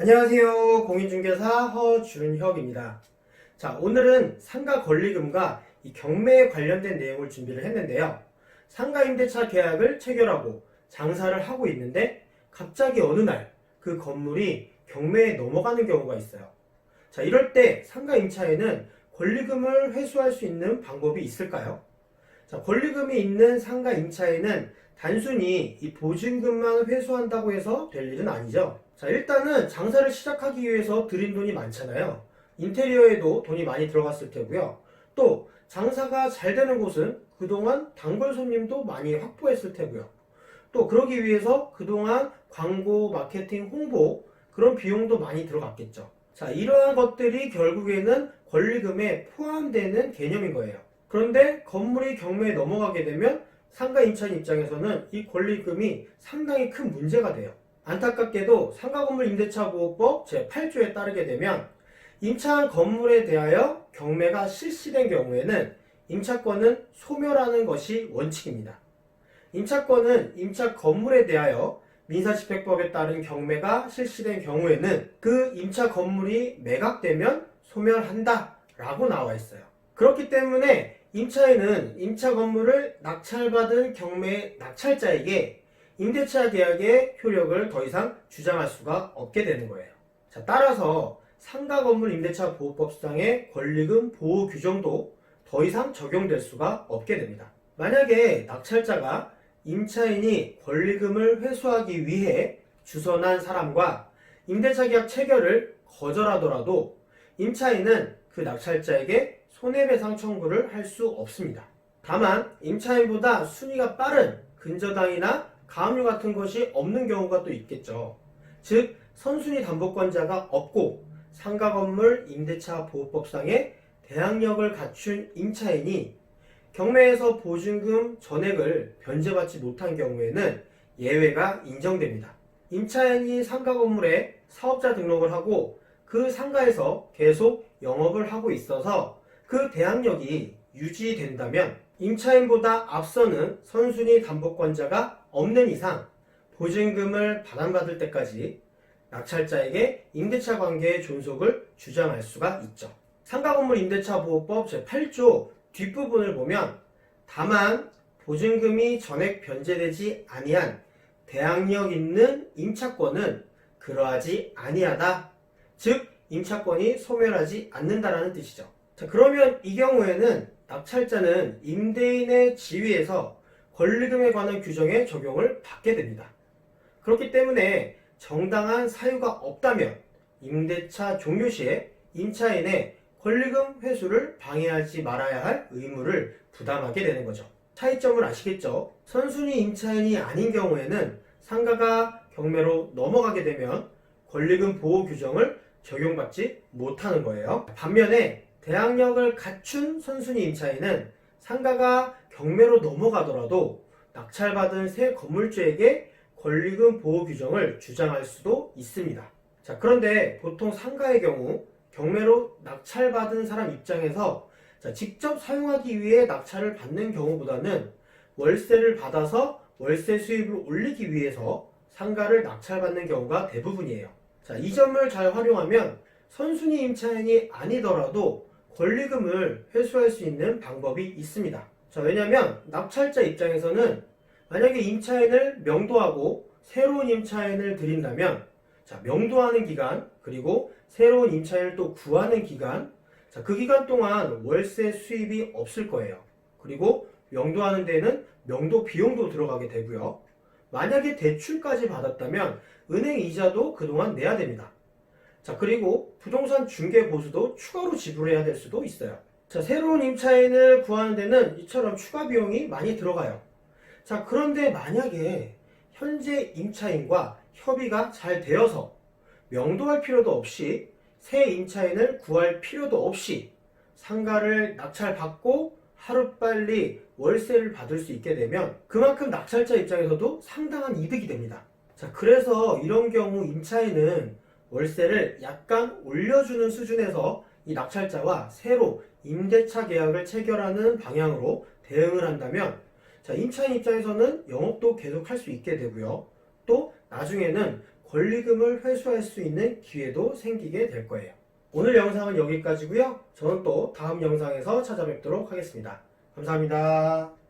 안녕하세요. 공인중개사 허준혁입니다. 자, 오늘은 상가 권리금과 이 경매에 관련된 내용을 준비를 했는데요. 상가 임대차 계약을 체결하고 장사를 하고 있는데 갑자기 어느 날 그 건물이 경매에 넘어가는 경우가 있어요. 자, 이럴 때 상가 임차인은 권리금을 회수할 수 있는 방법이 있을까요? 자, 권리금이 있는 상가 임차인은 단순히 이 보증금만 회수한다고 해서 될 일은 아니죠. 자, 일단은 장사를 시작하기 위해서 들인 돈이 많잖아요. 인테리어에도 돈이 많이 들어갔을 테고요. 또 장사가 잘 되는 곳은 그동안 단골 손님도 많이 확보했을 테고요. 또 그러기 위해서 그동안 광고, 마케팅, 홍보 그런 비용도 많이 들어갔겠죠. 자, 이러한 것들이 결국에는 권리금에 포함되는 개념인 거예요. 그런데 건물이 경매에 넘어가게 되면 상가 임차인 입장에서는 이 권리금이 상당히 큰 문제가 돼요. 안타깝게도 상가건물임대차보호법 제8조에 따르게 되면 임차한 건물에 대하여 경매가 실시된 경우에는 임차권은 소멸하는 것이 원칙입니다. 임차권은 임차 건물에 대하여 민사집행법에 따른 경매가 실시된 경우에는 그 임차 건물이 매각되면 소멸한다 라고 나와 있어요. 그렇기 때문에 임차인은 임차 건물을 낙찰받은 경매 낙찰자에게 임대차 계약의 효력을 더 이상 주장할 수가 없게 되는 거예요. 자, 따라서 상가건물 임대차 보호법상의 권리금 보호 규정도 더 이상 적용될 수가 없게 됩니다. 만약에 낙찰자가 임차인이 권리금을 회수하기 위해 주선한 사람과 임대차 계약 체결을 거절하더라도 임차인은 그 낙찰자에게 손해배상 청구를 할 수 없습니다. 다만 임차인보다 순위가 빠른 근저당이나 가압류 같은 것이 없는 경우가 또 있겠죠. 즉 선순위 담보권자가 없고 상가건물 임대차 보호법상의 대항력을 갖춘 임차인이 경매에서 보증금 전액을 변제받지 못한 경우에는 예외가 인정됩니다. 임차인이 상가 건물에 사업자 등록을 하고 그 상가에서 계속 영업을 하고 있어서 그 대항력이 유지된다면 임차인보다 앞서는 선순위 담보권자가 없는 이상 보증금을 반환받을 때까지 낙찰자에게 임대차 관계의 존속을 주장할 수가 있죠. 상가건물 임대차 보호법 제8조 뒷부분을 보면 다만 보증금이 전액 변제되지 아니한 대항력 있는 임차권은 그러하지 아니하다. 즉 임차권이 소멸하지 않는다라는 뜻이죠. 자, 그러면 이 경우에는 낙찰자는 임대인의 지위에서 권리금에 관한 규정의 적용을 받게 됩니다. 그렇기 때문에 정당한 사유가 없다면 임대차 종료 시에 임차인의 권리금 회수를 방해하지 말아야 할 의무를 부담하게 되는 거죠. 차이점을 아시겠죠? 선순위 임차인이 아닌 경우에는 상가가 경매로 넘어가게 되면 권리금 보호 규정을 적용받지 못하는 거예요. 반면에 대항력을 갖춘 선순위 임차인은 상가가 경매로 넘어가더라도 낙찰받은 새 건물주에게 권리금 보호 규정을 주장할 수도 있습니다. 자, 그런데 보통 상가의 경우 경매로 낙찰받은 사람 입장에서 직접 사용하기 위해 낙찰을 받는 경우보다는 월세를 받아서 월세 수입을 올리기 위해서 상가를 낙찰받는 경우가 대부분이에요. 자, 이 점을 잘 활용하면 선순위 임차인이 아니더라도 권리금을 회수할 수 있는 방법이 있습니다. 자, 왜냐하면 낙찰자 입장에서는 만약에 임차인을 명도하고 새로운 임차인을 들인다면 자, 명도하는 기간 그리고 새로운 임차인을 또 구하는 기간, 자, 그 기간 동안 월세 수입이 없을 거예요. 그리고 명도하는 데는 명도 비용도 들어가게 되고요. 만약에 대출까지 받았다면 은행 이자도 그동안 내야 됩니다. 자, 그리고 부동산 중개 보수도 추가로 지불해야 될 수도 있어요. 자, 새로운 임차인을 구하는 데는 이처럼 추가 비용이 많이 들어가요. 자, 그런데 만약에 현재 임차인과 협의가 잘 되어서 명도할 필요도 없이 새 임차인을 구할 필요도 없이 상가를 낙찰받고 하루빨리 월세를 받을 수 있게 되면 그만큼 낙찰자 입장에서도 상당한 이득이 됩니다. 자, 그래서 이런 경우 임차인은 월세를 약간 올려주는 수준에서 이 낙찰자와 새로 임대차 계약을 체결하는 방향으로 대응을 한다면 자, 임차인 입장에서는 영업도 계속 할 수 있게 되고요. 또 나중에는 권리금을 회수할 수 있는 기회도 생기게 될 거예요. 오늘 영상은 여기까지고요. 저는 또 다음 영상에서 찾아뵙도록 하겠습니다. 감사합니다.